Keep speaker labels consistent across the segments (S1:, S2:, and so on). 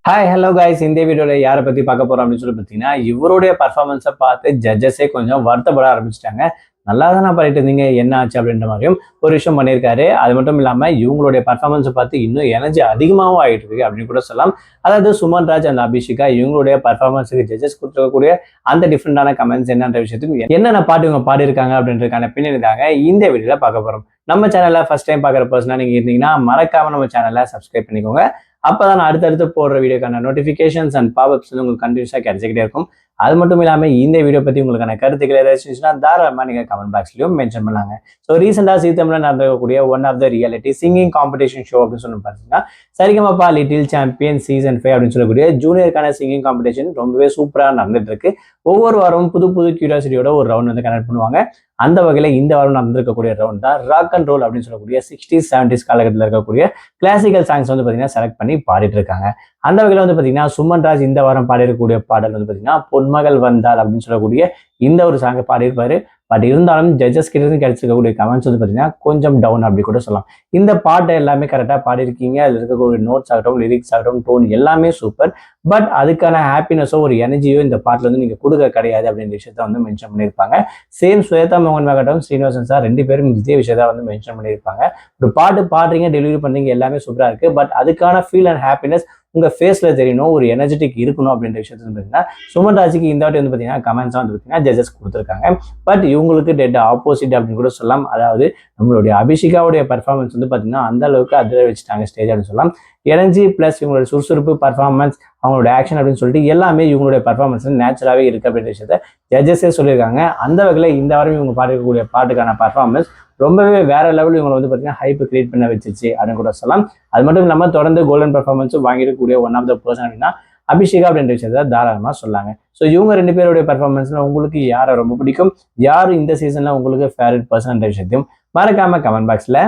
S1: Hi hello guys, இந்த வீடியோவில் யாரை பற்றி பார்க்க போகிறோம் அப்படின்னு சொல்லி பார்த்தீங்கன்னா, இவருடைய பர்ஃபார்மன்ஸை பார்த்து ஜட்ஜஸே கொஞ்சம் வருத்தப்பட ஆரம்பிச்சிட்டாங்க. நல்லா தானே பண்ணிட்டு இருந்தீங்க, என்ன ஆச்சு அப்படின்ற மாதிரியும் ஒரு விஷயம் பண்ணியிருக்காரு. அது மட்டும் இல்லாமல் இவங்களுடைய பர்ஃபார்மன்ஸை பார்த்து இன்னும் எனர்ஜி அதிகமாகவும் ஆகிட்டு இருக்கு அப்படின்னு கூட சொல்லலாம். அதாவது சுமன் ராஜ் அண்ட் அபிஷிகா இவங்களுடைய பர்ஃபார்மன்ஸுக்கு ஜட்ஜஸ் கொடுத்துருக்கக்கூடிய அந்த டிஃப்ரெண்டான கமெண்ட்ஸ் என்னன்ற விஷயத்துக்கு என்னென்ன பாட்டு இவங்க பாடியிருக்காங்க அப்படின்றதுக்கான பின்னணி தாங்க இந்த வீடியோவில் பார்க்க போகிறோம். நம்ம சேனலில் ஃபர்ஸ்ட் டைம் பார்க்குற பர்சனாக நீங்கள் இருந்தீங்கன்னா மறக்காம நம்ம சேனலை சப்ஸ்கிரைப் பண்ணிக்கோங்க. அப்பதான் அடுத்தடுத்து போடுற வீடியோக்கான நோட்டிஃபிகேஷன்ஸ் அண்ட் பாப்அப்ஸ் வந்து உங்களுக்கு கண்டினியூஸாக கிடைச்சிக்கிட்டே இருக்கும். அது மட்டும் இல்லாமல் இந்த வீடியோ பற்றி உங்களுக்கான கருத்துக்கள் ஏதாச்சும் இருந்துச்சுன்னா தாராளமாக நீங்கள் கமெண்ட் பாக்ஸ்லையும் மென்ஷன் பண்ணாங்க. ஸோ ரீசெண்டாக சீத்தமில் நடக்கக்கூடிய one of the reality singing competition show அப்படின்னு சொல்லி பார்த்தீங்கன்னா சரிகமபா லிட்டில் சாம்பியன் சீசன் 5 அப்படின்னு சொல்லக்கூடிய ஜூனியருக்கான சிங்கிங் காம்படிஷன் ரொம்பவே சூப்பராக நடந்துட்டு இருக்கு. ஒவ்வொரு வாரமும் புது புது கியூரியாசிட்டியோட ஒரு ரவுண்ட் வந்து கனெக்ட் பண்ணுவாங்க. அந்த வகையில் இந்த வாரம் நடந்திருக்கக்கூடிய ரவுண்ட் தான் ராக் அண்ட் ரோல் அப்படின்னு சொல்லக்கூடிய 60s 70s காலகட்டத்தில் இருக்கக்கூடிய கிளாசிக்கல் சாங்ஸ் வந்து பார்த்தீங்கன்னா செலக்ட் பண்ணி பாடிட்டு இருக்காங்க. அந்த வகையில் வந்து பார்த்தீங்கன்னா சுமன் ராஜ் இந்த வாரம் பாடியிருக்கக்கூடிய பாடல் வந்து பார்த்தீங்கன்னா பொன்மகள் வந்தால் அப்படின்னு சொல்லக்கூடிய இந்த ஒரு சாங்கை பாடியிருப்பாரு. பட் இருந்தாலும் ஜட்ஜஸ் கிட்ட இருந்து கிடைச்சிருக்கக்கூடிய கமெண்ட்ஸ் வந்து பார்த்தீங்கன்னா கொஞ்சம் டவுன் அப்படி கூட சொல்லலாம். இந்த பாட்டை எல்லாமே கரெக்டாக பாடியிருக்கீங்க, அதில் இருக்கக்கூடிய நோட்ஸ் ஆகட்டும், லிரிக்ஸ் ஆகட்டும், டோன் எல்லாமே சூப்பர். பட் அதுக்கான ஹாப்பினஸோ ஒரு எனர்ஜியோ இந்த பாட்டில் வந்து நீங்கள் கொடுக்க கிடையாது அப்படின்ற விஷயத்த வந்து மென்ஷன் பண்ணியிருப்பாங்க. சேம் ஸ்வேதா மோகன் ஆகட்டும், ஸ்ரீனிவாசன் சார் ரெண்டு பேரும் இதே விஷயத்த வந்து மென்ஷன் பண்ணியிருப்பாங்க. ஒரு பாட்டு பாடுறீங்க, டெலிவரி பண்ணுறீங்க, எல்லாமே சூப்பராக இருக்குது. பட் அதுக்கான ஃபீல் அண்ட் ஹாப்பினஸ் உங்கள் ஃபேஸில் தெரியணும், ஒரு எனர்ஜெட்டிக் இருக்கணும் அப்படின்ற விஷயத்த வந்து பார்த்தீங்கன்னா சுமன் ராஜுக்கு இந்த வாட்டி வந்து பார்த்தீங்கன்னா கமெண்ட்ஸாக வந்து பார்த்தீங்கன்னா ஜட்ஜஸ் கொடுத்துருக்காங்க. பட் இவங்களுக்கு டெட் ஆப்போசிட் அப்படின்னு கூட சொல்லலாம். அதாவது நம்மளுடைய அபிஷிகாவுடைய பர்ஃபார்மன்ஸ் வந்து பார்த்தீங்கன்னா அந்த அளவுக்கு அதிர வச்சுட்டாங்க ஸ்டேஜ் அப்படின்னு சொல்லலாம். எனர்ஜி ப்ளஸ் இவங்களுடைய சுறுசுறுப்பு பர்ஃபார்மன்ஸ், அவங்களோட ஆக்ஷன் அப்படின்னு சொல்லிட்டு எல்லாமே இவங்களுடைய பர்ஃபார்மன்ஸ் நேச்சுரலாகவே இருக்குது அப்படின்ற விஷயத்த ஜட்ஜஸே சொல்லியிருக்காங்க. அந்த வகையில் இந்த வாரம் இவங்க பாடிக்கக்கூடிய பாட்டுக்கான பர்ஃபார்மன்ஸ் ரொம்பவே வேற லெவலில் இவங்களை வந்து பார்த்தீங்கன்னா ஹைப் கிரியேட் பண்ண வச்சிச்சு அப்படின்னு கூட சொல்லலாம். அது மட்டும் இல்லாமல் தொடர்ந்து கோல்டன் பர்ஃபார்மன்ஸும் வாங்கிடக்கூடிய ஒன் ஆஃப் த பர்சன் அப்படின்னா அபிஷேகா அப்படின்ற விஷயத்த தாராளமாக சொல்லாங்க. ஸோ இவங்க ரெண்டு பேருடைய பர்ஃபார்மன்ஸ்ல உங்களுக்கு யாரை ரொம்ப பிடிக்கும், யார் இந்த சீசன்ல உங்களுக்கு ஃபேவரட் பர்சன் என்ற விஷயத்தையும் மறக்காம கமெண்ட் பாக்ஸ்ல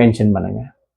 S1: மென்ஷன் பண்ணுங்க.